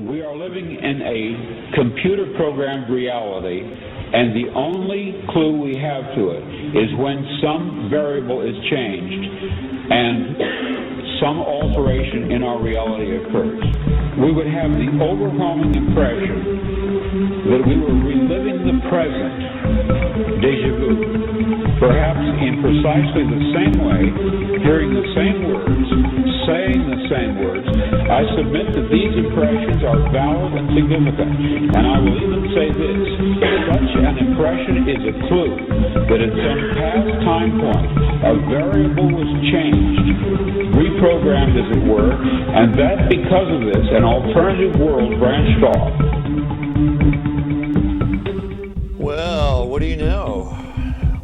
We are living in a computer-programmed reality, and the only clue we have to it is when some variable is changed and some alteration in our reality occurs. We would have the overwhelming impression that we were reliving the present, déjà vu, perhaps in precisely the same way, hearing the same words, saying the same words. I submit that these impressions are valid and significant, and I will even say this: such an impression is a clue that at some past time point a variable was changed, reprogrammed as it were, and that because of this an alternative world branched off. Well, what do you know?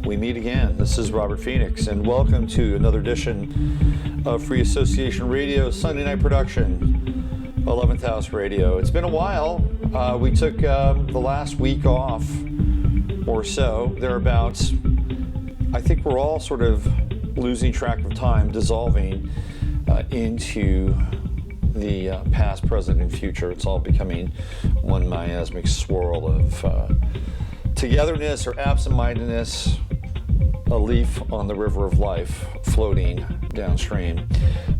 We meet again. This is Robert Phoenix, and welcome to another edition of Free Association Radio, Sunday night production, 11th House Radio. It's been a while. We took the last week off or so, thereabouts. I think we're all sort of losing track of time, dissolving into the past, present, and future. It's all becoming one miasmic swirl of togetherness or absent-mindedness, a leaf on the river of life floating downstream.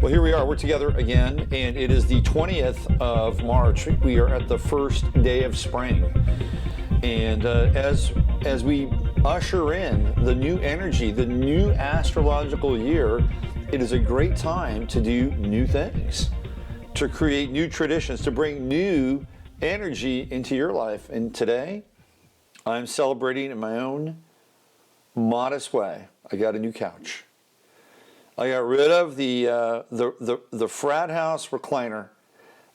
Well, here we are. We're together again, and it is the 20th of March. We are at the first day of spring. And as we usher in the new energy, the new astrological year, it is a great time to do new things, to create new traditions, to bring new energy into your life. And today, I'm celebrating in my own modest way. I got a new couch. I got rid of the frat house recliner.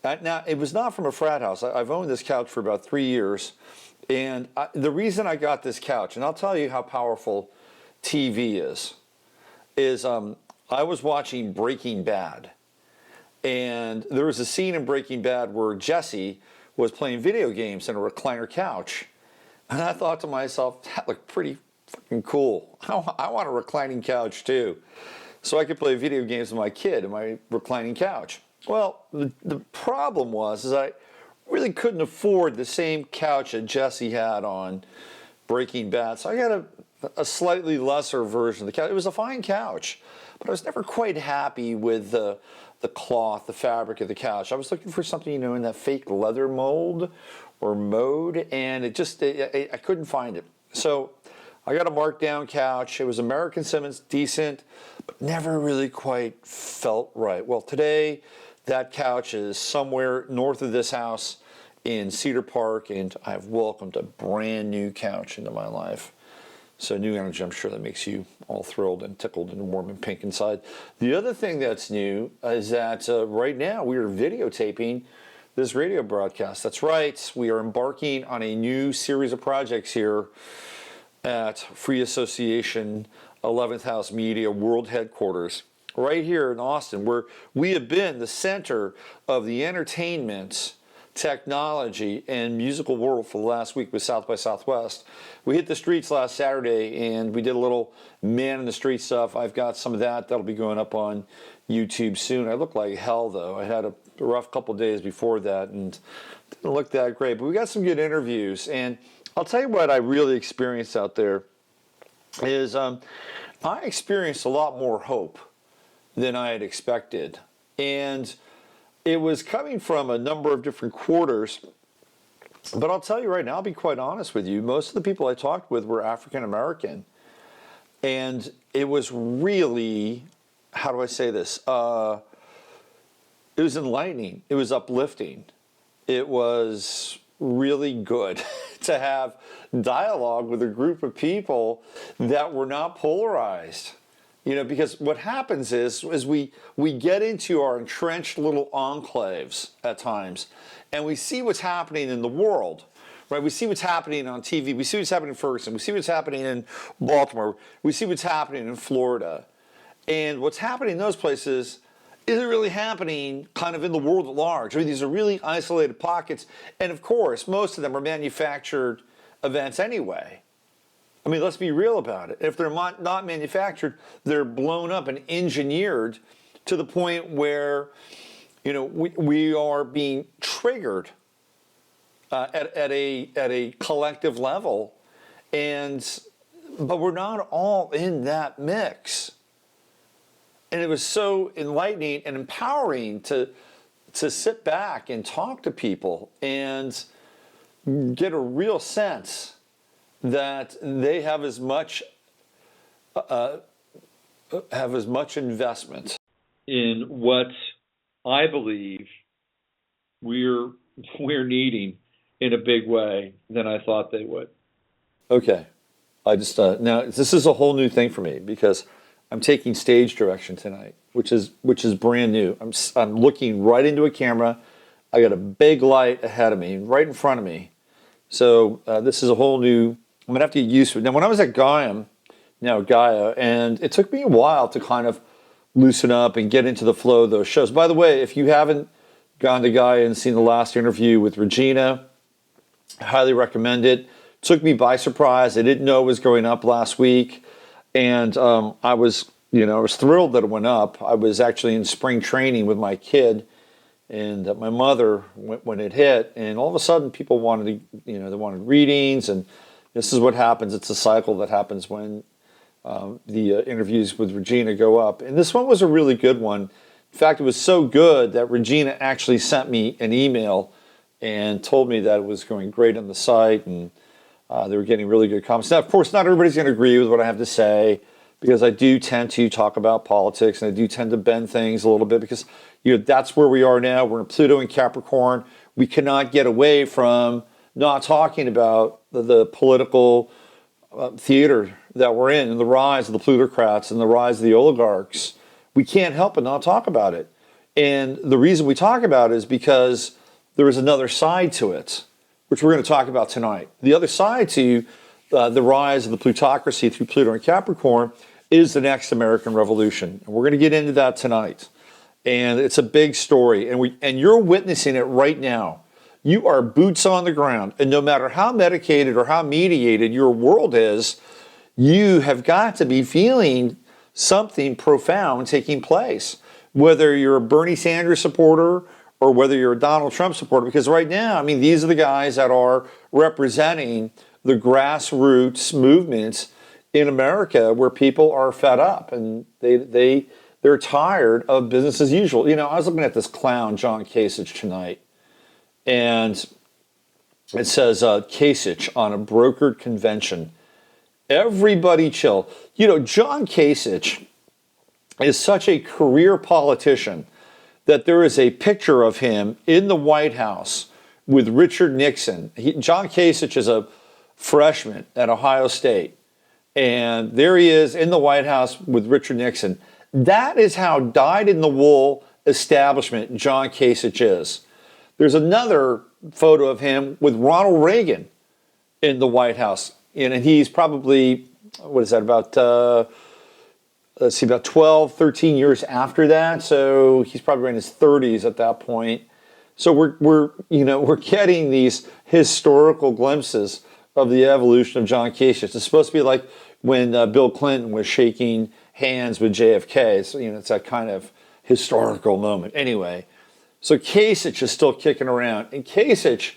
Now, it was not from a frat house. I've owned this couch for about 3 years. And the reason I got this couch, and I'll tell you how powerful TV is I was watching Breaking Bad. And there was a scene in Breaking Bad where Jesse was playing video games in a recliner couch. And I thought to myself, that looked pretty fucking cool. I want a reclining couch too. So I could play video games with my kid in my reclining couch. Well, the problem was I really couldn't afford the same couch that Jesse had on Breaking Bad. So I got a slightly lesser version of the couch. It was a fine couch, but I was never quite happy with the cloth, the fabric of the couch. I was looking for something, in that fake leather mold or mode, and I couldn't find it. So I got a marked down couch. It was American Simmons, decent, but never really quite felt right. Well, today that couch is somewhere north of this house in Cedar Park, and I've welcomed a brand new couch into my life. So new energy, I'm sure that makes you all thrilled and tickled and warm and pink inside. The other thing that's new is that right now we are videotaping this radio broadcast. That's right, we are embarking on a new series of projects here at Free Association 11th House Media World Headquarters, right here in Austin, where we have been the center of the entertainment, technology, and musical world for the last week with South by Southwest. We hit the streets last Saturday, and we did a little man in the street stuff. I've got some of that. That'll be going up on YouTube soon. I look like hell, though. I had a rough couple days before that, and didn't look that great. But we got some good interviews, and I'll tell you what I really experienced out there is I experienced a lot more hope than I had expected. And it was coming from a number of different quarters. But I'll tell you right now, I'll be quite honest with you, most of the people I talked with were African American. And it was really, how do I say this? It was enlightening. It was uplifting. It was really good to have dialogue with a group of people that were not polarized. Because what happens is we get into our entrenched little enclaves at times, and we see what's happening in the world, right? We see what's happening on TV. We see what's happening in Ferguson. We see what's happening in Baltimore. We see what's happening in Florida. And what's happening in those places isn't really happening kind of in the world at large. I mean, these are really isolated pockets. And of course, most of them are manufactured events anyway. I mean, let's be real about it. If they're not manufactured, they're blown up and engineered to the point where we are being triggered at a collective level, but we're not all in that mix. And it was so enlightening and empowering to sit back and talk to people and get a real sense that they have as much investment in what I believe we're needing in a big way than I thought they would. Okay, I just now this is a whole new thing for me because I'm taking stage direction tonight, which is brand new. I'm looking right into a camera. I got a big light ahead of me, right in front of me. So this is a whole new. I'm gonna have to get used to it. Now, when I was at Gaia, and it took me a while to kind of loosen up and get into the flow of those shows. By the way, if you haven't gone to Gaia and seen the last interview with Regina, I highly recommend it. It took me by surprise. I didn't know it was going up last week. And I was thrilled that it went up. I was actually in spring training with my kid and my mother when it hit. And all of a sudden, people wanted they wanted readings. And this is what happens. It's a cycle that happens when the interviews with Regina go up. And this one was a really good one. In fact, it was so good that Regina actually sent me an email and told me that it was going great on the site. And they were getting really good comments. Now, of course, not everybody's going to agree with what I have to say because I do tend to talk about politics and I do tend to bend things a little bit because that's where we are now. We're in Pluto and Capricorn. We cannot get away from not talking about the political theater that we're in and the rise of the plutocrats and the rise of the oligarchs. We can't help but not talk about it. And the reason we talk about it is because there is another side to it, which we're going to talk about tonight. The other side to the rise of the plutocracy through Pluto and Capricorn is the next American Revolution. And we're going to get into that tonight. And it's a big story. And you're witnessing it right now. You are boots on the ground. And no matter how medicated or how mediated your world is, you have got to be feeling something profound taking place. Whether you're a Bernie Sanders supporter or whether you're a Donald Trump supporter, because right now, these are the guys that are representing the grassroots movements in America where people are fed up and they're tired of business as usual. I was looking at this clown, John Kasich, tonight, and it says Kasich on a brokered convention. Everybody chill. John Kasich is such a career politician that there is a picture of him in the White House with Richard Nixon. John Kasich is a freshman at Ohio State. And there he is in the White House with Richard Nixon. That is how dyed-in-the-wool establishment John Kasich is. There's another photo of him with Ronald Reagan in the White House. And he's probably, about 12, 13 years after that. So he's probably in his 30s at that point. So we're getting these historical glimpses of the evolution of John Kasich. It's supposed to be like when Bill Clinton was shaking hands with JFK. So, it's that kind of historical moment. Anyway, so Kasich is still kicking around. And Kasich,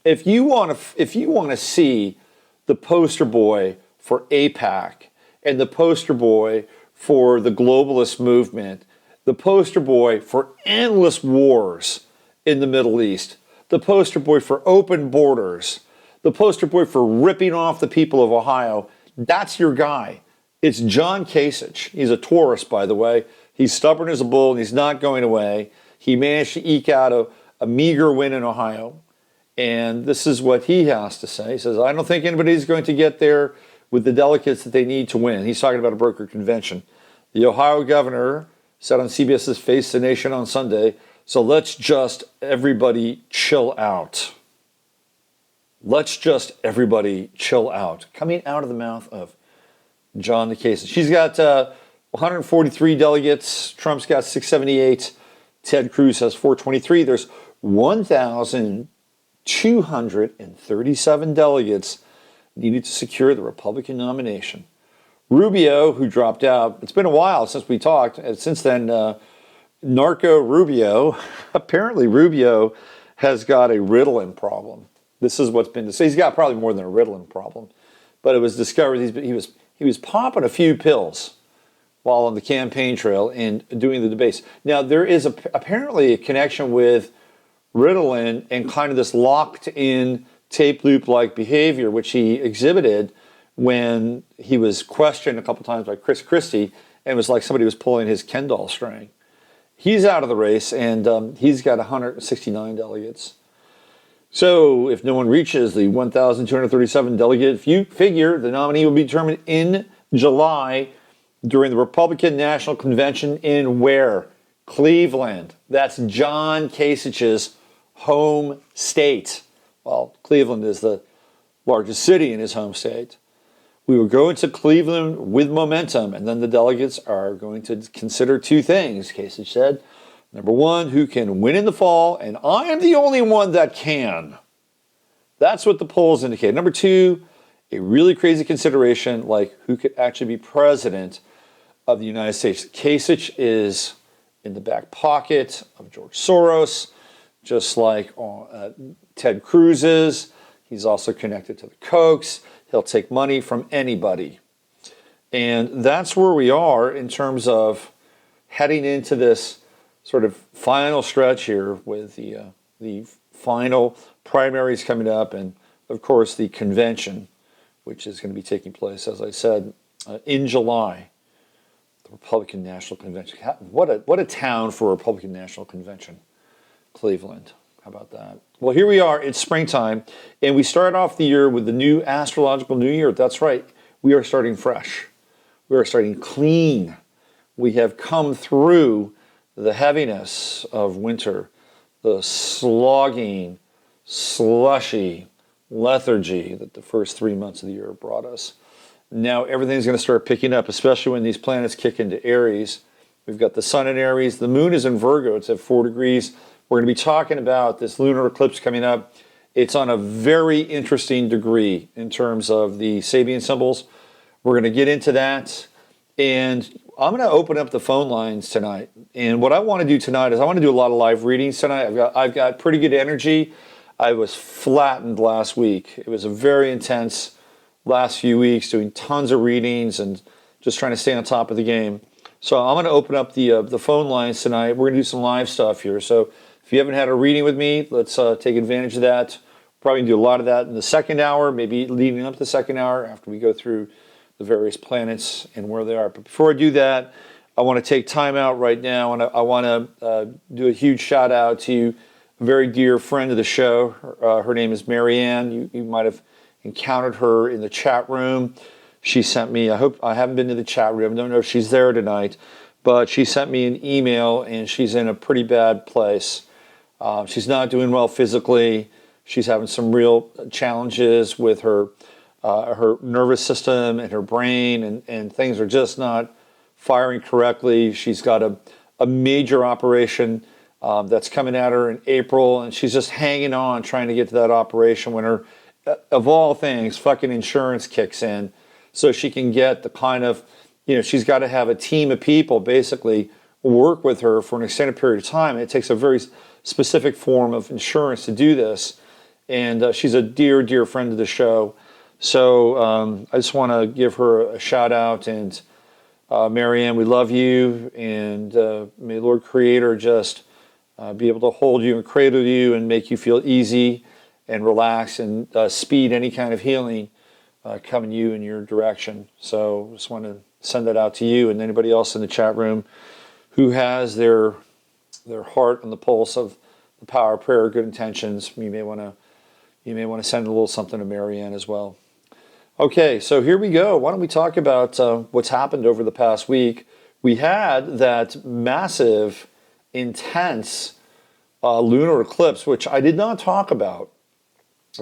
if you want to see the poster boy for AIPAC and the poster boy for the globalist movement, the poster boy for endless wars in the Middle East, the poster boy for open borders, the poster boy for ripping off the people of Ohio, that's your guy. It's John Kasich. He's a Taurus, by the way. He's stubborn as a bull and he's not going away. He managed to eke out a meager win in Ohio. And this is what he has to say. He says, I don't think anybody's going to get there with the delegates that they need to win. He's talking about a broker convention. The Ohio governor said on CBS's Face the Nation on Sunday, so let's just everybody chill out. Let's just everybody chill out. Coming out of the mouth of John Kasich. She's got 143 delegates. Trump's got 678. Ted Cruz has 423. There's 1,237 delegates needed to secure the Republican nomination. Rubio, who dropped out, it's been a while since we talked. And since then, Narco Rubio, apparently Rubio has got a Ritalin problem. This is what's been, so he's got probably more than a Ritalin problem, but it was discovered he was popping a few pills while on the campaign trail and doing the debates. Now, there is apparently a connection with Ritalin and kind of this locked-in tape loop-like behavior, which he exhibited when he was questioned a couple times by Chris Christie, and it was like somebody was pulling his Ken doll string. He's out of the race, and he's got 169 delegates. So if no one reaches the 1,237 delegate figure, the nominee will be determined in July during the Republican National Convention in where? Cleveland. That's John Kasich's home state. Well, Cleveland is the largest city in his home state. We will go into Cleveland with momentum, and then the delegates are going to consider two things, Kasich said. Number one, who can win in the fall, and I am the only one that can. That's what the polls indicate. Number two, a really crazy consideration like who could actually be president of the United States. Kasich is in the back pocket of George Soros, just like Ted Cruz is. He's also connected to the Kochs. He'll take money from anybody. And that's where we are in terms of heading into this sort of final stretch here with the final primaries coming up and, of course, the convention, which is going to be taking place, as I said, in July, the Republican National Convention. What a town for a Republican National Convention, Cleveland. How about that? Well, here we are. It's springtime, and we start off the year with the new astrological new year. That's right. We are starting fresh. We are starting clean. We have come through the heaviness of winter, the slogging, slushy lethargy that the first 3 months of the year brought us. Now everything's going to start picking up, especially when these planets kick into Aries. We've got the sun in Aries. The moon is in Virgo. It's at 4 degrees. We're going to be talking about this lunar eclipse coming up. It's on a very interesting degree in terms of the Sabian symbols. We're going to get into that. And I'm going to open up the phone lines tonight. And what I want to do tonight is I want to do a lot of live readings tonight. I've got pretty good energy. I was flattened last week. It was a very intense last few weeks doing tons of readings and just trying to stay on top of the game. So I'm going to open up the phone lines tonight. We're going to do some live stuff here. So if you haven't had a reading with me, let's take advantage of that. Probably do a lot of that in the second hour, maybe leading up to the second hour after we go through the various planets and where they are. But before I do that, I want to take time out right now, and I want to do a huge shout out to a very dear friend of the show. Her name is Marianne. You might have encountered her in the chat room. She sent me, I haven't been to the chat room, I don't know if she's there tonight, but she sent me an email, and she's in a pretty bad place. She's not doing well physically. She's having some real challenges with her nervous system and her brain, and things are just not firing correctly. She's got a major operation that's coming at her in April, and she's just hanging on, trying to get to that operation when her, of all things, fucking insurance kicks in so she can get the kind of, she's got to have a team of people basically work with her for an extended period of time. It takes a very specific form of insurance to do this. And she's a dear, dear friend of the show. So I just want to give her a shout out. And Marianne, we love you. And may Lord Creator just be able to hold you and cradle you and make you feel easy and relax and speed any kind of healing coming you in your direction. So just want to send that out to you and anybody else in the chat room who has their heart on the pulse of the power of prayer, good intentions. You may want to send a little something to Marianne as well. Okay, so here we go. Why don't we talk about what's happened over the past week? We had that massive, intense lunar eclipse, which I did not talk about,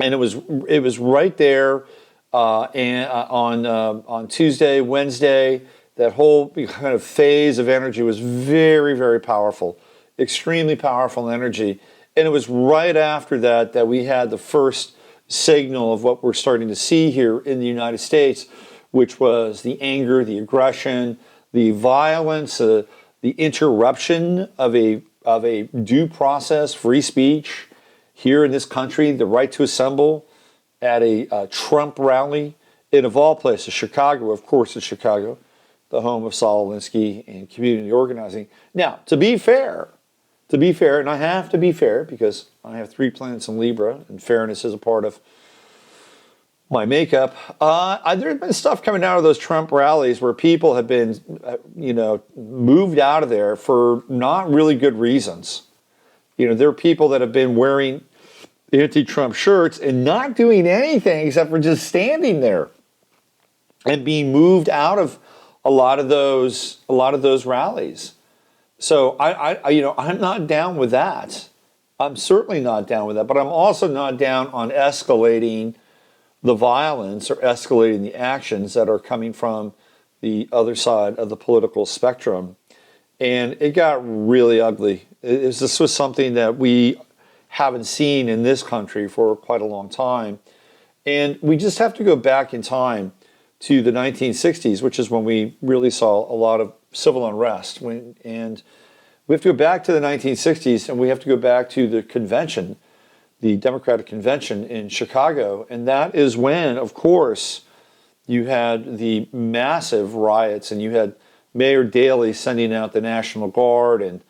and it was right there on Tuesday, Wednesday. That whole kind of phase of energy was very, very powerful, extremely powerful energy. And it was right after that we had the first signal of what we're starting to see here in the United States, which was the anger, the aggression, the violence, the the interruption of a due process, free speech here in this country, the right to assemble at a Trump rally in, of all places, Chicago. Of course, it's Chicago, the home of Saul Alinsky and community organizing. Now, to be fair, and I have to be fair because I have 3 planets in Libra, and fairness is a part of my makeup. There's been stuff coming out of those Trump rallies where people have been, moved out of there for not really good reasons. There are people that have been wearing anti-Trump shirts and not doing anything except for just standing there and being moved out of a lot of those rallies. So I'm not down with that. I'm certainly not down with that, but I'm also not down on escalating the violence or escalating the actions that are coming from the other side of the political spectrum. And it got really ugly. This was something that we haven't seen in this country for quite a long time. And we just have to go back in time to the 1960s, which is when we really saw a lot of civil unrest. And we have to go back to the 1960s, and we have to go back to the convention, the Democratic Convention in Chicago. And that is when, of course, you had the massive riots, and you had Mayor Daley sending out the National Guard and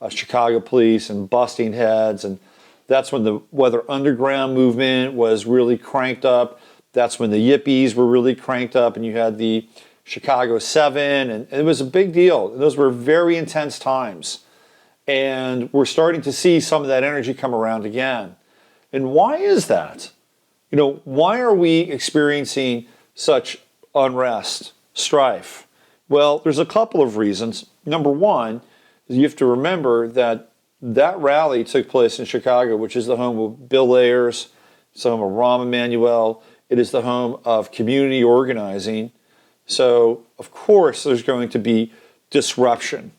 Chicago police and busting heads. And that's when the Weather Underground movement was really cranked up. That's when the Yippies were really cranked up, and you had the Chicago 7, and it was a big deal. Those were very intense times. And we're starting to see some of that energy come around again. And why is that? Why are we experiencing such unrest, strife? Well, there's a couple of reasons. Number one, you have to remember that rally took place in Chicago, which is the home of Bill Ayers, it's the home of Rahm Emanuel. It is the home of community organizing. So, of course, there's going to be disruption.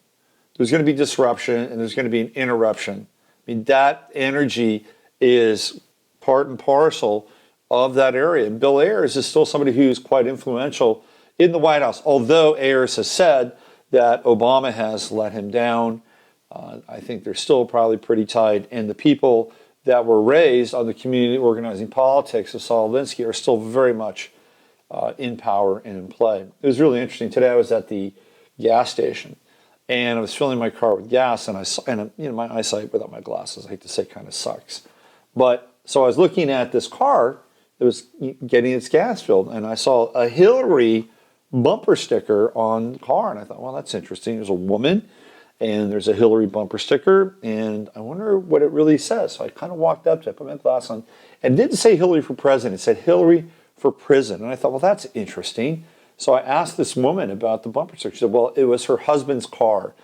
There's going to be disruption, and there's going to be an interruption. I mean, that energy is part and parcel of that area. And Bill Ayers is still somebody who's quite influential in the White House, although Ayers has said that Obama has let him down. I think they're still probably pretty tight. And the people that were raised on the community organizing politics of Saul Alinsky are still very much in power and in play. It was really interesting. Today I was at the gas station, and I was filling my car with gas, and my eyesight without my glasses, I hate to say, kind of sucks. But so I was looking at this car that was getting its gas filled, and I saw a Hillary bumper sticker on the car, and I thought, well, that's interesting. There's a woman, and there's a Hillary bumper sticker, and I wonder what it really says. So I kind of walked up to it, put my glass on, and it didn't say Hillary for president. It said Hillary for prison. And I thought, well, that's interesting. So I asked this woman about the bumper sticker. She said, well, it was her husband's car,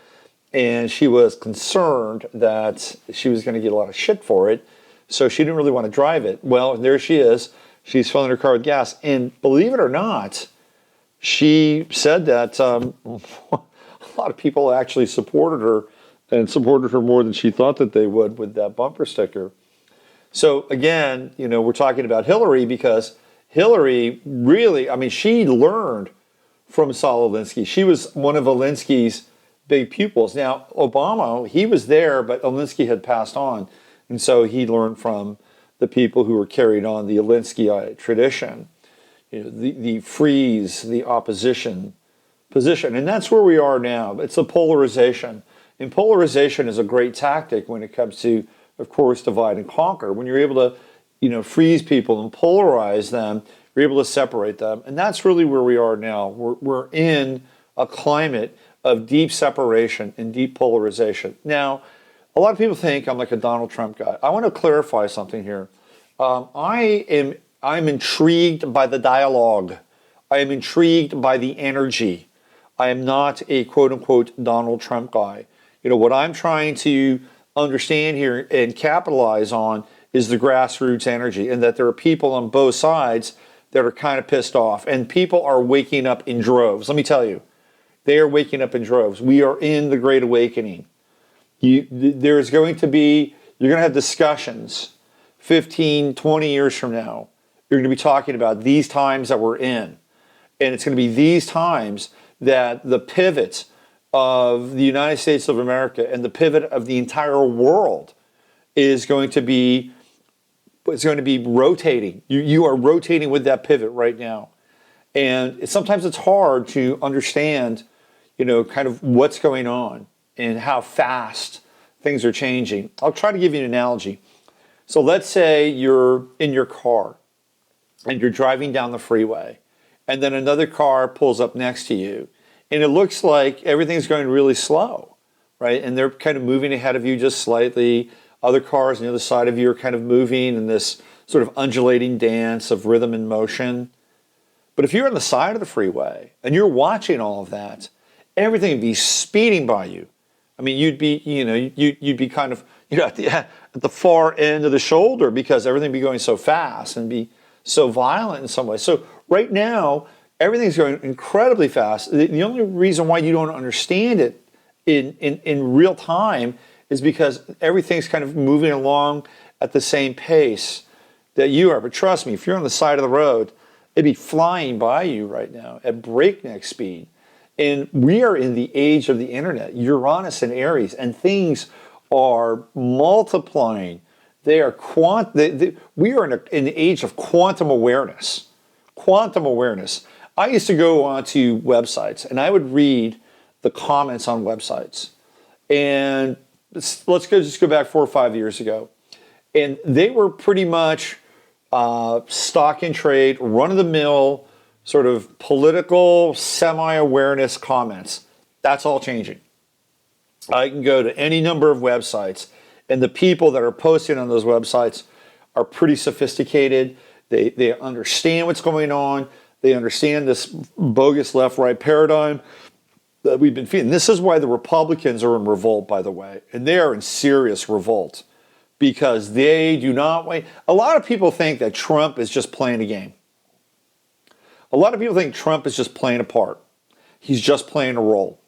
and she was concerned that she was going to get a lot of shit for it, so she didn't really want to drive it. Well, there she is. She's filling her car with gas, and believe it or not, she said that a lot of people actually supported her, and supported her more than she thought that they would with that bumper sticker. So again, we're talking about Hillary because Hillary really, she learned from Saul Alinsky. She was one of Alinsky's big pupils. Now, Obama, he was there, but Alinsky had passed on. And so he learned from the people who were carried on the Alinskyite tradition, the freeze, the opposition position. And that's where we are now. It's a polarization. And polarization is a great tactic when it comes to, of course, divide and conquer. When you're able to freeze people and polarize them, you're able to separate them. And that's really where we are now. We're in a climate of deep separation and deep polarization. Now, a lot of people think I'm like a Donald Trump guy. I want to clarify something here. I'm intrigued by the dialogue. I am intrigued by the energy. I am not a quote-unquote Donald Trump guy. What I'm trying to understand here and capitalize on is the grassroots energy, and that there are people on both sides that are kind of pissed off, and people are waking up in droves. Let me tell you, they are waking up in droves. We are in the Great Awakening. There's going to be, you're going to have discussions 15, 20 years from now. You're going to be talking about these times that we're in, and it's going to be these times that the pivot of the United States of America and the pivot of the entire world is going to be rotating. You are rotating with that pivot right now. And sometimes it's hard to understand, kind of what's going on and how fast things are changing. I'll try to give you an analogy. So let's say you're in your car and you're driving down the freeway, and then another car pulls up next to you, and it looks like everything's going really slow, right? And they're kind of moving ahead of you just slightly. Other cars on the other side of you are kind of moving in this sort of undulating dance of rhythm and motion. But if you're on the side of the freeway and you're watching all of that, everything would be speeding by you. I mean, you'd be kind of, at the far end of the shoulder because everything would be going so fast and be so violent in some way. So right now, everything's going incredibly fast. The only reason why you don't understand it in real time is because everything's kind of moving along at the same pace that you are. But trust me, if you're on the side of the road, it'd be flying by you right now at breakneck speed. And we are in the age of the internet, Uranus and Aries, and things are multiplying. They are we are in the age of quantum awareness. Quantum awareness. I used to go onto websites and I would read the comments on websites. And just go back 4 or 5 years ago. And they were pretty much stock in trade, run-of-the-mill, sort of political, semi-awareness comments. That's all changing. I can go to any number of websites, and the people that are posting on those websites are pretty sophisticated. They understand what's going on. They understand this bogus left-right paradigm that we've been feeding. This is why the Republicans are in revolt, by the way, and they are in serious revolt because they do not wait. A lot of people think that Trump is just playing a game. A lot of people think Trump is just playing a part. He's just playing a role.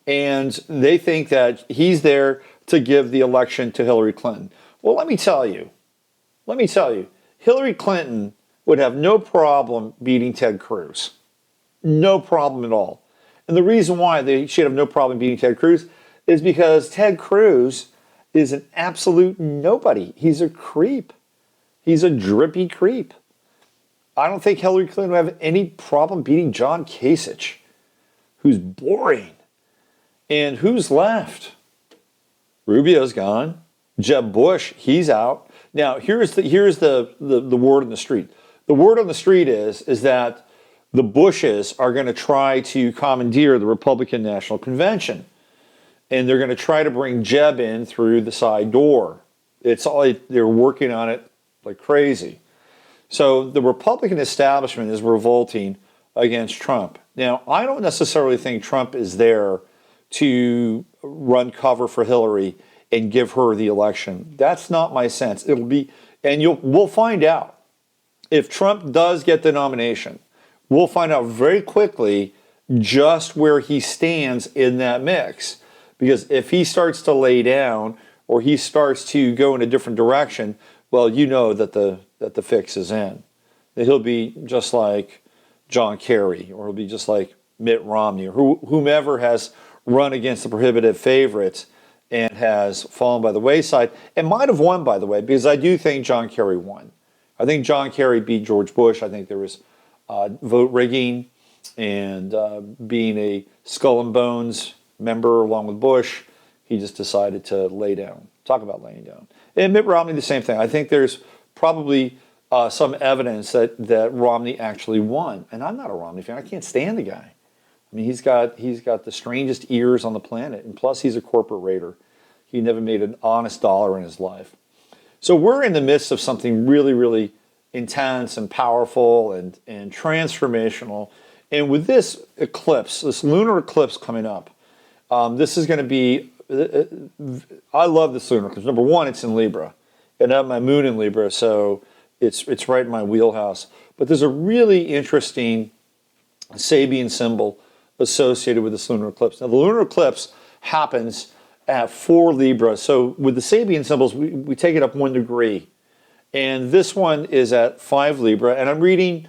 And they think that he's there to give the election to Hillary Clinton. Well, let me tell you, Hillary Clinton would have no problem beating Ted Cruz. No problem at all. And the reason why she'd have no problem beating Ted Cruz is because Ted Cruz is an absolute nobody. He's a creep. He's a drippy creep. I don't think Hillary Clinton would have any problem beating John Kasich, who's boring. And who's left? Rubio's gone. Jeb Bush, he's out. Now, here's the word on the street. The word on the street is that the Bushes are going to try to commandeer the Republican National Convention. And they're going to try to bring Jeb in through the side door. They're working on it like crazy. So the Republican establishment is revolting against Trump. Now, I don't necessarily think Trump is there to run cover for Hillary and give her the election. That's not my sense. We'll find out. If Trump does get the nomination, we'll find out very quickly just where he stands in that mix. Because if he starts to lay down or he starts to go in a different direction, well, you know that the fix is in. That he'll be just like John Kerry, or he'll be just like Mitt Romney, or whomever has run against the prohibitive favorites and has fallen by the wayside, and might have won, by the way, because I do think John Kerry won. I think John Kerry beat George Bush. I think there was vote rigging and being a skull and bones member along with Bush, he just decided to lay down. Talk about laying down. And Mitt Romney, the same thing. I think there's probably some evidence that Romney actually won. And I'm not a Romney fan. I can't stand the guy. I mean, he's got the strangest ears on the planet. And plus, he's a corporate raider. He never made an honest dollar in his life. So we're in the midst of something really, really intense and powerful and transformational. And with this eclipse, this lunar eclipse coming up, this is going to be, I love this lunar eclipse. Number one, it's in Libra. And I have my moon in Libra, so it's right in my wheelhouse. But there's a really interesting Sabian symbol associated with this lunar eclipse. Now, the lunar eclipse happens at 4 Libra. So with the Sabian symbols, we take it up 1 degree. And this one is at 5 Libra. And I'm reading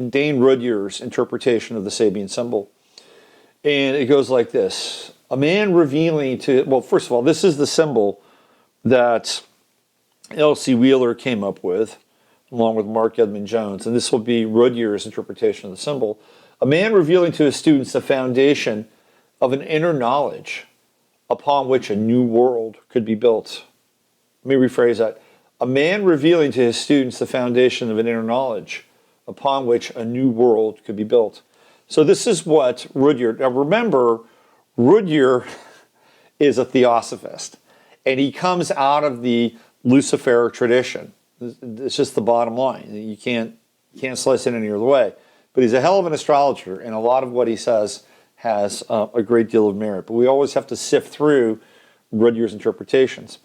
Dane Rudhyar's interpretation of the Sabian symbol. And it goes like this. A man revealing to, well, first of all, this is the symbol that L.C. Wheeler came up with, along with Mark Edmund Jones, and this will be Rudier's interpretation of the symbol. A man revealing to his students the foundation of an inner knowledge upon which a new world could be built. Let me rephrase that. A man revealing to his students the foundation of an inner knowledge upon which a new world could be built. So this is what Rudyard, now remember, Rudyard is a theosophist, and he comes out of the Luciferic tradition. It's just the bottom line. You can't slice it any other way. But he's a hell of an astrologer, and a lot of what he says has a great deal of merit. But we always have to sift through Rudyard's interpretations.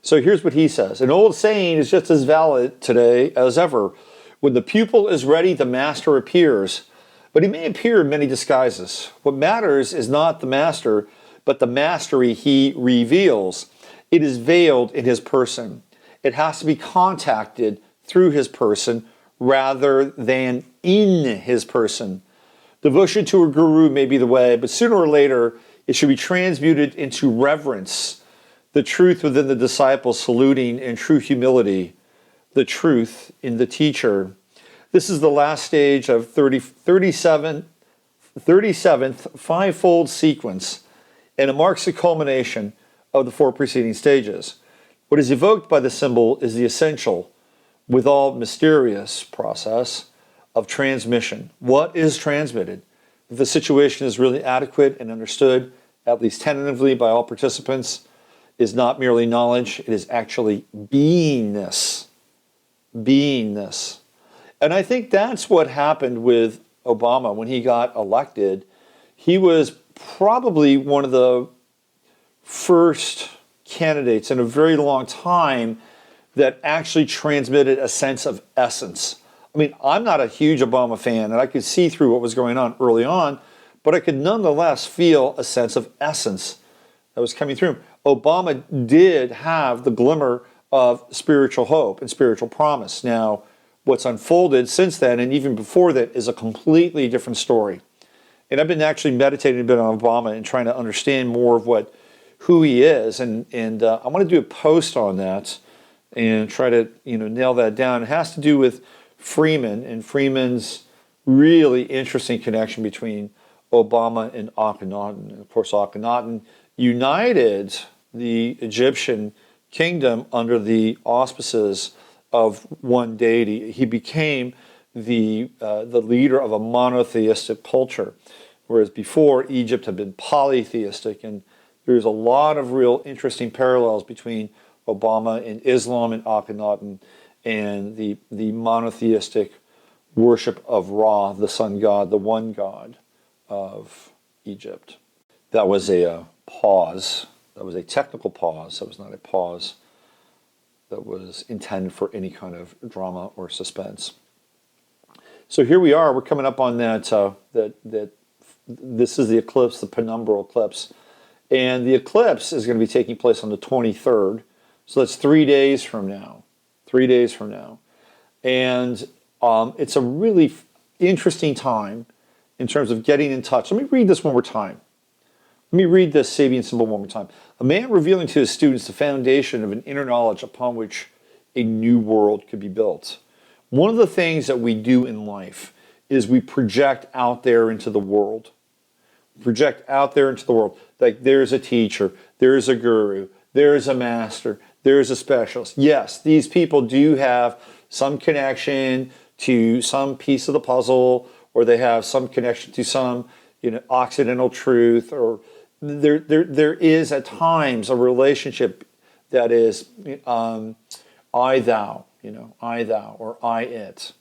So here's what he says. An old saying is just as valid today as ever. When the pupil is ready, the master appears. But he may appear in many disguises. What matters is not the master, but the mastery he reveals. It is veiled in his person. It has to be contacted through his person rather than in his person. Devotion to a guru may be the way, but sooner or later it should be transmuted into reverence, the truth within the disciple saluting in true humility, the truth in the teacher. This is the last stage of 37th five-fold sequence, and it marks the culmination of the four preceding stages. What is evoked by the symbol is the essential, withal mysterious process of transmission. What is transmitted? If the situation is really adequate and understood, at least tentatively by all participants, is not merely knowledge, it is actually beingness. Beingness. And I think that's what happened with Obama when he got elected. He was probably one of the first candidates in a very long time that actually transmitted a sense of essence. I mean, I'm not a huge Obama fan, and I could see through what was going on early on, but I could nonetheless feel a sense of essence that was coming through him. Obama did have the glimmer of spiritual hope and spiritual promise. Now, what's unfolded since then, and even before that, is a completely different story. And I've been actually meditating a bit on Obama and trying to understand more of who he is, and I want to do a post on that and try to nail that down. It has to do with Freeman and Freeman's really interesting connection between Obama and Akhenaten. And of course, Akhenaten united the Egyptian kingdom under the auspices of one deity. He became the leader of a monotheistic culture, whereas before Egypt had been polytheistic. And there's a lot of real interesting parallels between Obama and Islam and Akhenaten and the monotheistic worship of Ra, the sun god, the one god of Egypt. That was a pause. That was a technical pause. That was not a pause that was intended for any kind of drama or suspense. So here we are. We're coming up on that. This is the eclipse, the penumbral eclipse, and the eclipse is going to be taking place on the 23rd. So that's 3 days from now. 3 days from now, and it's a really interesting time in terms of getting in touch. Let me read this one more time. Let me read this Sabian symbol one more time. A man revealing to his students the foundation of an inner knowledge upon which a new world could be built. One of the things that we do in life is we project out there into the world. Project out there into the world. Like there's a teacher, there's a guru, there's a master, there's a specialist. Yes, these people do have some connection to some piece of the puzzle, or they have some connection to some Occidental truth, or there is at times a relationship that is I thou, I thou, or I it.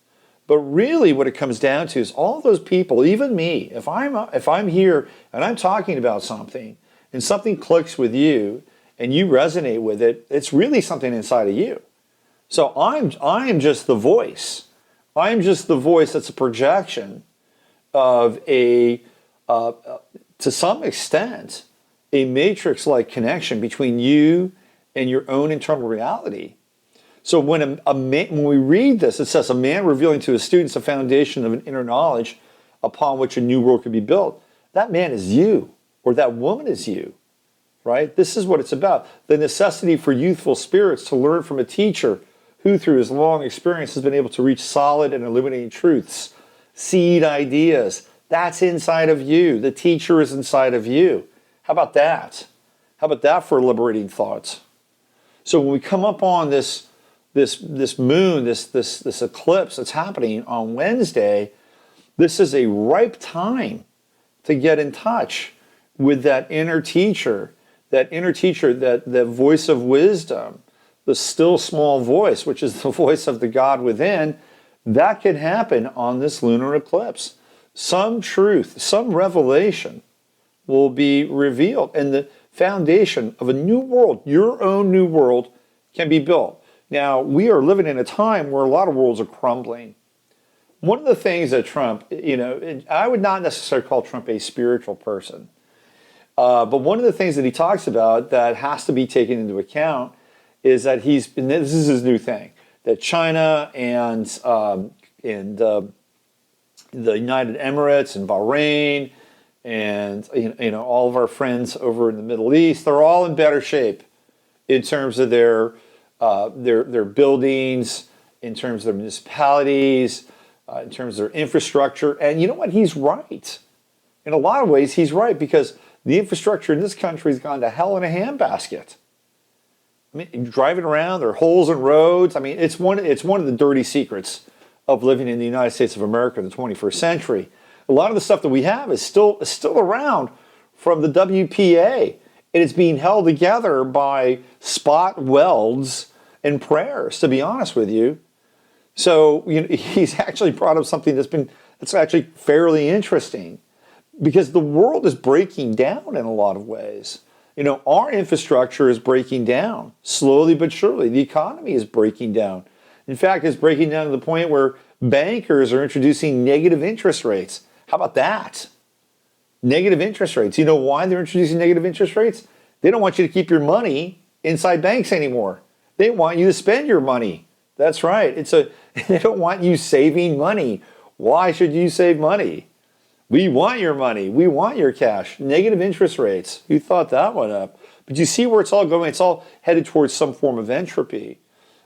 But really what it comes down to is all those people, even me, if I'm here and I'm talking about something and something clicks with you and you resonate with it, it's really something inside of you. So I'm just the voice. I'm just the voice that's a projection of to some extent, a matrix-like connection between you and your own internal reality. So when we read this, it says, a man revealing to his students a foundation of an inner knowledge upon which a new world could be built. that man is you, or that woman is you, right? This is what it's about. The necessity for youthful spirits to learn from a teacher who, through his long experience, has been able to reach solid and illuminating truths, seed ideas. That's inside of you. The teacher is inside of you. How about that? How about that for liberating thoughts? So when we come up on this moon, this eclipse that's happening on Wednesday, this is a ripe time to get in touch with that inner teacher, that the voice of wisdom, the still small voice, which is the voice of the God within. That can happen on this lunar eclipse. Some truth, some revelation will be revealed, and the foundation of a new world, your own new world, can be built. Now, we are living in a time where a lot of worlds are crumbling. One of the things that Trump, I would not necessarily call Trump a spiritual person, but one of the things that he talks about that has to be taken into account is that this is his new thing, that China and the United Emirates and Bahrain and all of our friends over in the Middle East, they're all in better shape in terms of their buildings, in terms of their municipalities, in terms of their infrastructure. And you know what? He's right. In a lot of ways, he's right, because the infrastructure in this country has gone to hell in a handbasket. I mean, driving around, there are holes in roads. I mean, it's one of the dirty secrets of living in the United States of America in the 21st century. A lot of the stuff that we have is still around from the WPA. And it's being held together by spot welds and prayers, to be honest with you. So he's actually brought up something that's actually fairly interesting, because the world is breaking down in a lot of ways. Our infrastructure is breaking down slowly but surely. The economy is breaking down. In fact, it's breaking down to the point where bankers are introducing negative interest rates. How about that? Negative interest rates. You know why they're introducing negative interest rates? They don't want you to keep your money inside banks anymore. They want you to spend your money. That's right. They don't want you saving money. Why should you save money? We want your money. We want your cash. Negative interest rates. Who thought that one up? But you see where it's all going? It's all headed towards some form of entropy.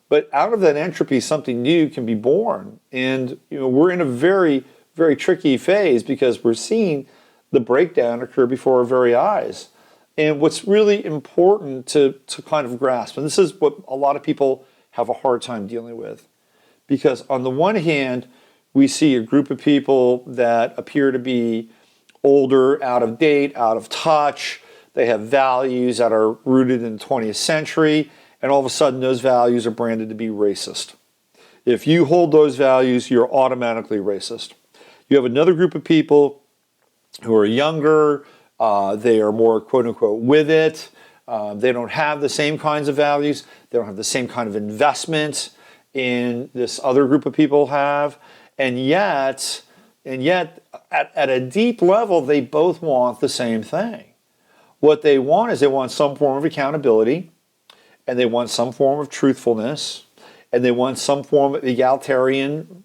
But out of that entropy, something new can be born. And we're in a very, very tricky phase, because we're seeing the breakdown occur before our very eyes. And what's really important to kind of grasp, and this is what a lot of people have a hard time dealing with, because on the one hand, we see a group of people that appear to be older, out of date, out of touch. They have values that are rooted in the 20th century, and all of a sudden those values are branded to be racist. If you hold those values, you're automatically racist. You have another group of people who are younger, they are more quote-unquote with it, they don't have the same kinds of values, they don't have the same kind of investment in this other group of people have. And yet, at a deep level, they both want the same thing. What they want is they want some form of accountability, and they want some form of truthfulness, and they want some form of egalitarian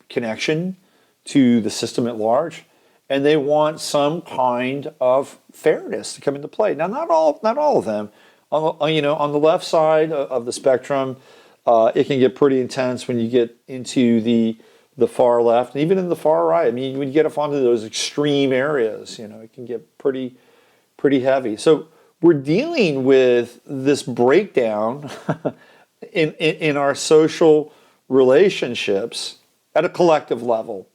connection to the system at large, and they want some kind of fairness to come into play. Now, not all of them. On the left side of the spectrum, it can get pretty intense when you get into the far left, and even in the far right. I mean, when you get up onto those extreme areas, it can get pretty heavy. So we're dealing with this breakdown in our social relationships at a collective level.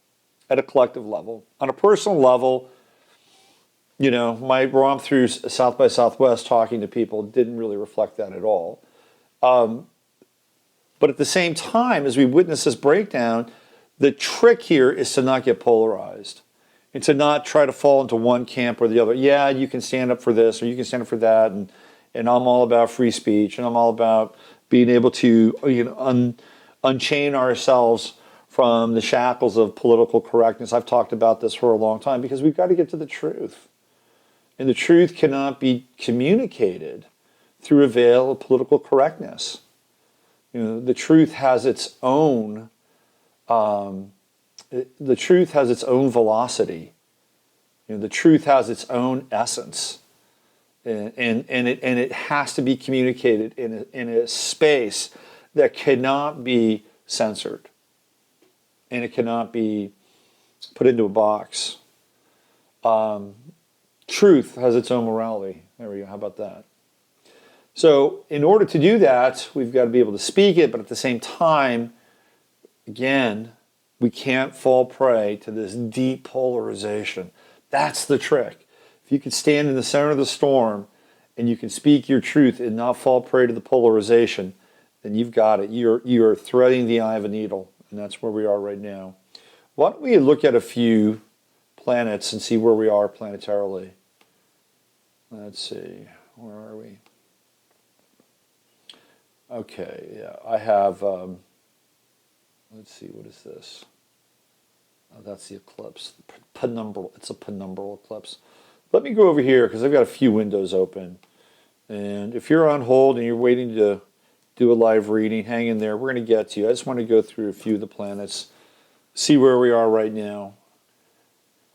On a personal level, my romp through South by Southwest talking to people didn't really reflect that at all. But at the same time, as we witness this breakdown, the trick here is to not get polarized and to not try to fall into one camp or the other. Yeah, you can stand up for this or you can stand up for that, and I'm all about free speech, and I'm all about being able to unchain ourselves from the shackles of political correctness. I've talked about this for a long time, because we've got to get to the truth. And the truth cannot be communicated through a veil of political correctness. The truth has its own velocity. The truth has its own essence, and it has to be communicated in a space that cannot be censored, and it cannot be put into a box. Truth has its own morality. There we go. How about that? So in order to do that, we've got to be able to speak it, but at the same time, again, we can't fall prey to this deep polarization. That's the trick. If you can stand in the center of the storm and you can speak your truth and not fall prey to the polarization, then you've got it. You're threading the eye of a needle, and that's where we are right now. Why don't we look at a few planets and see where we are planetarily? Let's see. Where are we? Okay, yeah, I have, let's see, what is this? Oh, that's the eclipse. Penumbral. It's a penumbral eclipse. Let me go over here because I've got a few windows open. And if you're on hold and you're waiting to do a live reading, hang in there. We're going to get to you. I just want to go through a few of the planets, see where we are right now.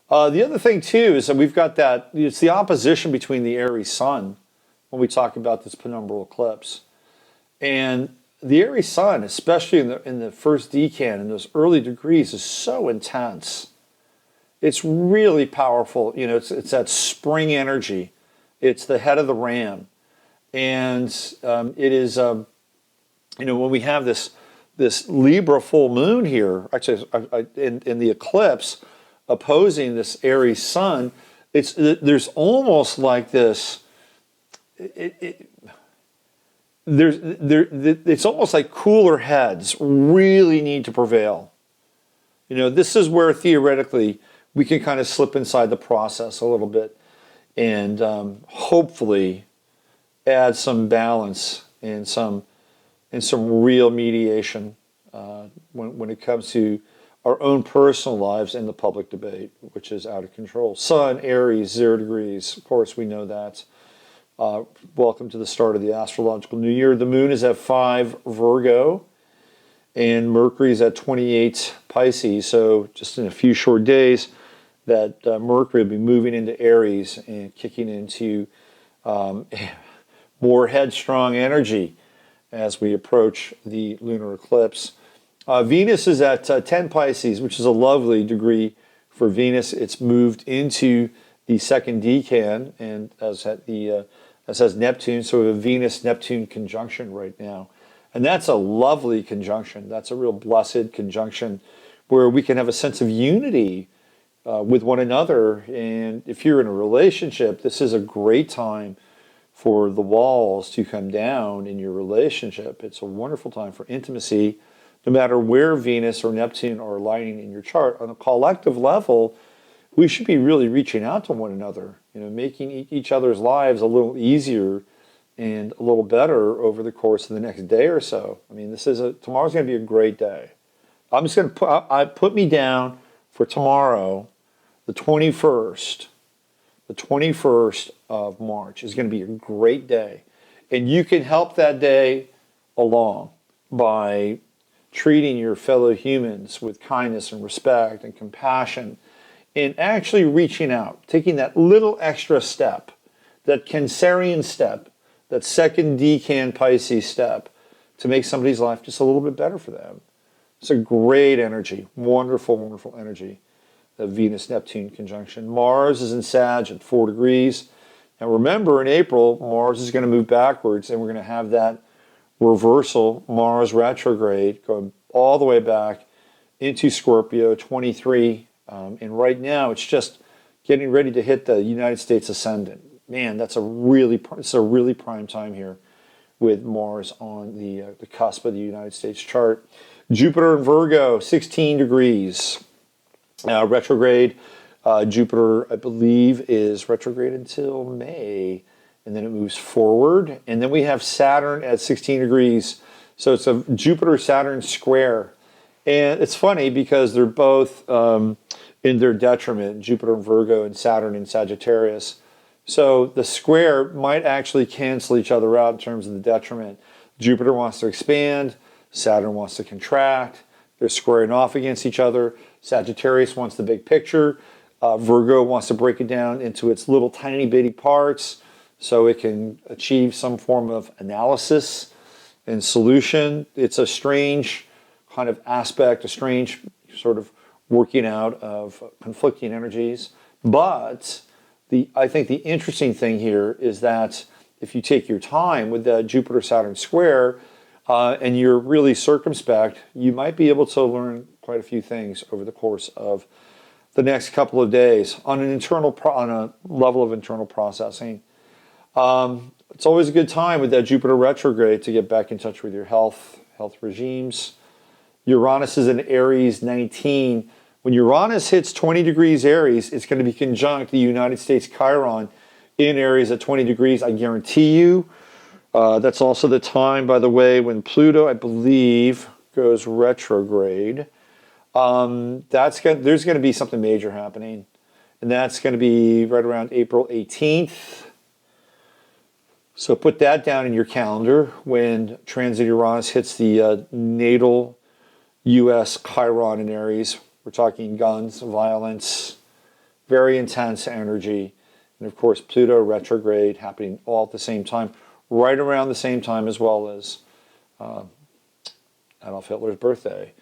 The other thing, too, is that we've got that, it's the opposition between the Aries sun when we talk about this penumbral eclipse. And the Aries sun, especially in the first decan, in those early degrees, is so intense. It's really powerful. It's that spring energy. It's the head of the ram. And it is, when we have this Libra full moon here, actually in the eclipse, opposing this Aries sun, there's almost like this, it's almost like cooler heads really need to prevail. This is where theoretically we can kind of slip inside the process a little bit and hopefully add some balance and some real mediation when it comes to our own personal lives and the public debate, which is out of control. Sun, Aries, 0 degrees. Of course, we know that. Welcome to the start of the astrological new year. The moon is at 5 Virgo, and Mercury is at 28 Pisces. So just in a few short days, that Mercury will be moving into Aries and kicking into more headstrong energy as we approach the lunar eclipse. Venus is at 10 Pisces, which is a lovely degree for Venus. It's moved into the second decan, and as has Neptune, so we have a Venus-Neptune conjunction right now. And that's a lovely conjunction. That's a real blessed conjunction where we can have a sense of unity with one another. And if you're in a relationship, this is a great time for the walls to come down in your relationship. It's a wonderful time for intimacy, no matter where Venus or Neptune are aligning in your chart. On a collective level, we should be really reaching out to one another, making each other's lives a little easier and a little better over the course of the next day or so. I mean, tomorrow's going to be a great day. I'm just going to put me down for tomorrow, the 21st. The 21st of March is going to be a great day. And you can help that day along by treating your fellow humans with kindness and respect and compassion, and actually reaching out, taking that little extra step, that Cancerian step, that second decan Pisces step, to make somebody's life just a little bit better for them. It's a great energy, wonderful, wonderful energy, the Venus-Neptune conjunction. Mars is in Sag at 4 degrees. Now remember, in April, Mars is going to move backwards, and we're going to have that reversal, Mars retrograde, going all the way back into Scorpio, 23. And right now, it's just getting ready to hit the United States ascendant. Man, it's a really prime time here with Mars on the cusp of the United States chart. Jupiter in Virgo, 16 degrees. Retrograde. Jupiter, I believe, is retrograde until May, and then it moves forward. And then we have Saturn at 16 degrees. So it's a Jupiter-Saturn square. And it's funny because they're both in their detriment, Jupiter in Virgo and Saturn in Sagittarius. So the square might actually cancel each other out in terms of the detriment. Jupiter wants to expand, Saturn wants to contract. They're squaring off against each other. Sagittarius wants the big picture. Virgo wants to break it down into its little tiny bitty parts so it can achieve some form of analysis and solution. It's a strange kind of aspect, a strange sort of working out of conflicting energies. But I think the interesting thing here is that if you take your time with the Jupiter-Saturn square and you're really circumspect, you might be able to learn quite a few things over the course of the next couple of days on a level of internal processing. It's always a good time with that Jupiter retrograde to get back in touch with your health regimes. Uranus is in Aries 19. When Uranus hits 20 degrees Aries, it's going to be conjunct the United States Chiron in Aries at 20 degrees. I guarantee you. That's also the time, by the way, when Pluto, I believe, goes retrograde. There's going to be something major happening. And that's going to be right around April 18th. So put that down in your calendar when transit Uranus hits the natal U.S. Chiron in Aries. We're talking guns, violence, very intense energy. And of course, Pluto retrograde happening all at the same time, right around the same time as well as Adolf Hitler's birthday,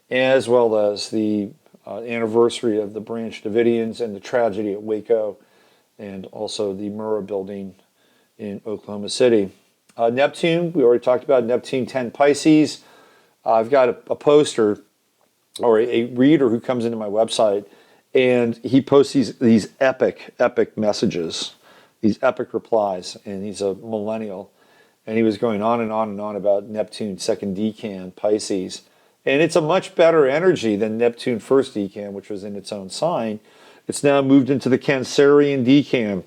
as well as the anniversary of the Branch Davidians and the tragedy at Waco, and also the Murrah building in Oklahoma City. Neptune, we already talked about Neptune 10 Pisces. I've got a poster or a reader who comes into my website, and he posts these epic messages, these epic replies, and he's a millennial, and he was going on and on and on about Neptune second decan Pisces, and it's a much better energy than Neptune first decan, which was in its own sign. It's now moved into the Cancerian decan,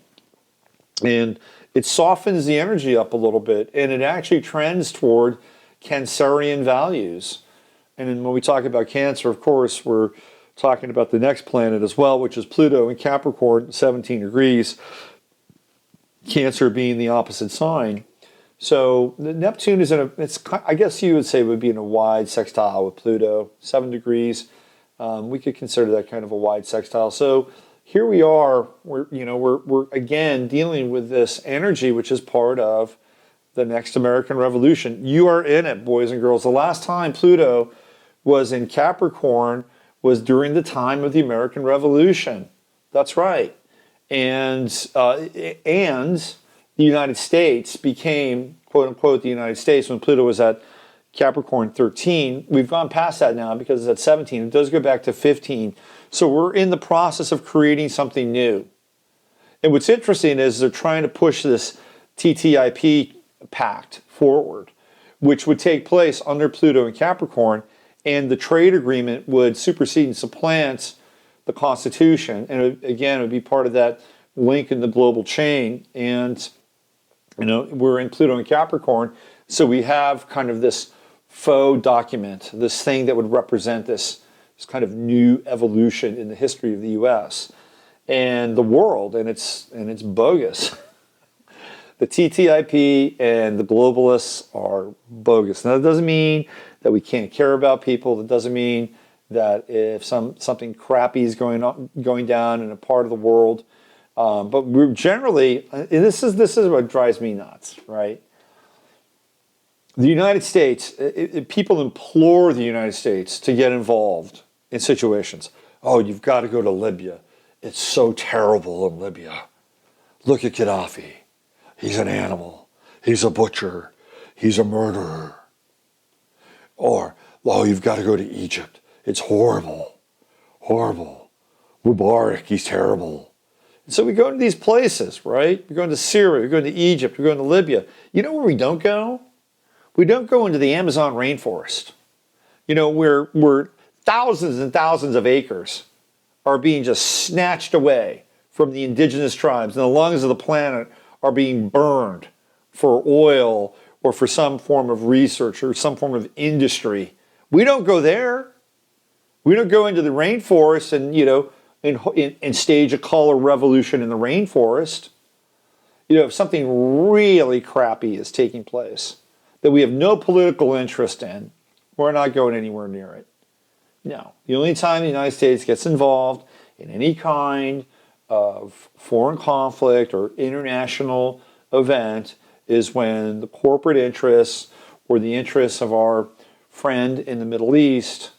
and it softens the energy up a little bit, and it actually trends toward Cancerian values. And then when we talk about Cancer, of course, we're talking about the next planet as well, which is Pluto in Capricorn, 17 degrees, Cancer being the opposite sign. So Neptune is I guess you would say it would be in a wide sextile with Pluto, 7 degrees. We could consider that kind of a wide sextile. So here we are, we're again dealing with this energy, which is part of the next American Revolution. You are in it, boys and girls. The last time Pluto was in Capricorn was during the time of the American Revolution. That's right. And the United States became, quote unquote, the United States when Pluto was at Capricorn 13. We've gone past that now because it's at 17. It does go back to 15. So we're in the process of creating something new. And what's interesting is they're trying to push this TTIP pact forward, which would take place under Pluto in Capricorn, and the trade agreement would supersede and supplant the Constitution. And it would be part of that link in the global chain. And, we're in Pluto in Capricorn, so we have kind of this faux document, this thing that would represent this kind of new evolution in the history of the U.S. and the world, and it's bogus. The TTIP and the globalists are bogus. Now, that doesn't mean that we can't care about people. That doesn't mean that if something crappy is going down in a part of the world, but we're generally, and this is what drives me nuts, right? The United States, people implore the United States to get involved in situations. Oh, you've got to go to Libya. It's so terrible in Libya. Look at Gaddafi. He's an animal. He's a butcher. He's a murderer. Or, oh, you've got to go to Egypt. It's horrible. Horrible. Mubarak, he's terrible. And so we go to these places, right? We're going to Syria. We're going to Egypt. We're going to Libya. You know where we don't go? We don't go into the Amazon rainforest. Where thousands and thousands of acres are being just snatched away from the indigenous tribes, and the lungs of the planet are being burned for oil or for some form of research or some form of industry. We don't go there. We don't go into the rainforest and stage a color revolution in the rainforest. If something really crappy is taking place that we have no political interest in, we're not going anywhere near it. No. The only time the United States gets involved in any kind of foreign conflict or international event is when the corporate interests or the interests of our friend in the Middle East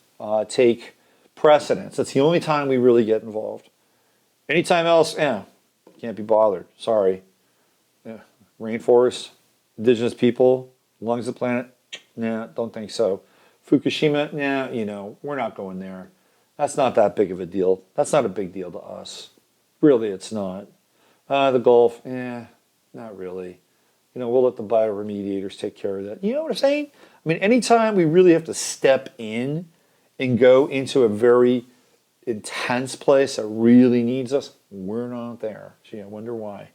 take precedence. That's the only time we really get involved. Anytime else, can't be bothered. Sorry. Rainforest, indigenous people, lungs of the planet, don't think so. Fukushima, we're not going there. That's not that big of a deal. That's not a big deal to us. Really, it's not. The Gulf, not really. We'll let the bioremediators take care of that. You know what I'm saying? I mean, anytime we really have to step in and go into a very intense place that really needs us, we're not there. Gee, I wonder why.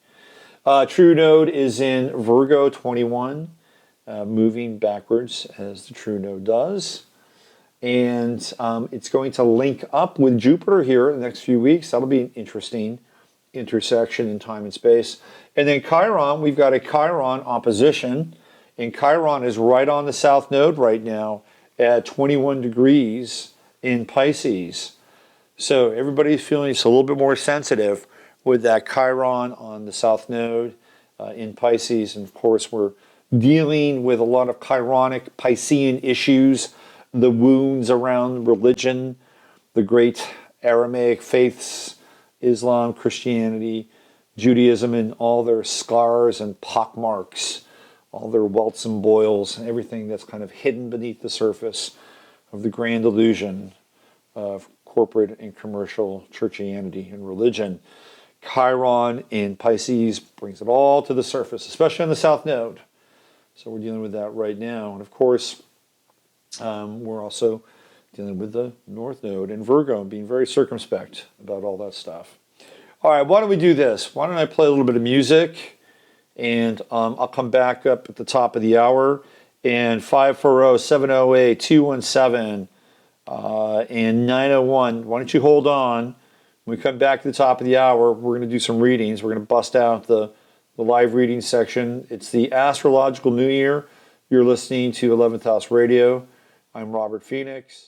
True node is in Virgo 21, moving backwards as the true node does. And it's going to link up with Jupiter here in the next few weeks. That'll be an interesting intersection in time and space. And then Chiron, we've got a Chiron opposition. And Chiron is right on the south node right now at 21 degrees in Pisces. So everybody's feeling just a little bit more sensitive with that Chiron on the south node in Pisces. And of course, we're dealing with a lot of Chironic Piscean issues, the wounds around religion, the great Aramaic faiths, Islam, Christianity, Judaism, and all their scars and pockmarks, all their welts and boils, and everything that's kind of hidden beneath the surface of the grand illusion of corporate and commercial churchianity and religion. Chiron in Pisces brings it all to the surface, especially on the south node. So we're dealing with that right now. And of course, we're also dealing with the north node in Virgo and being very circumspect about all that stuff. All right, why don't we do this? Why don't I play a little bit of music, and I'll come back up at the top of the hour, and 540-708-217 and 901. Why don't you hold on? When we come back to the top of the hour, we're going to do some readings. We're going to bust out the live reading section. It's the Astrological New Year. You're listening to 11th House Radio. I'm Robert Phoenix.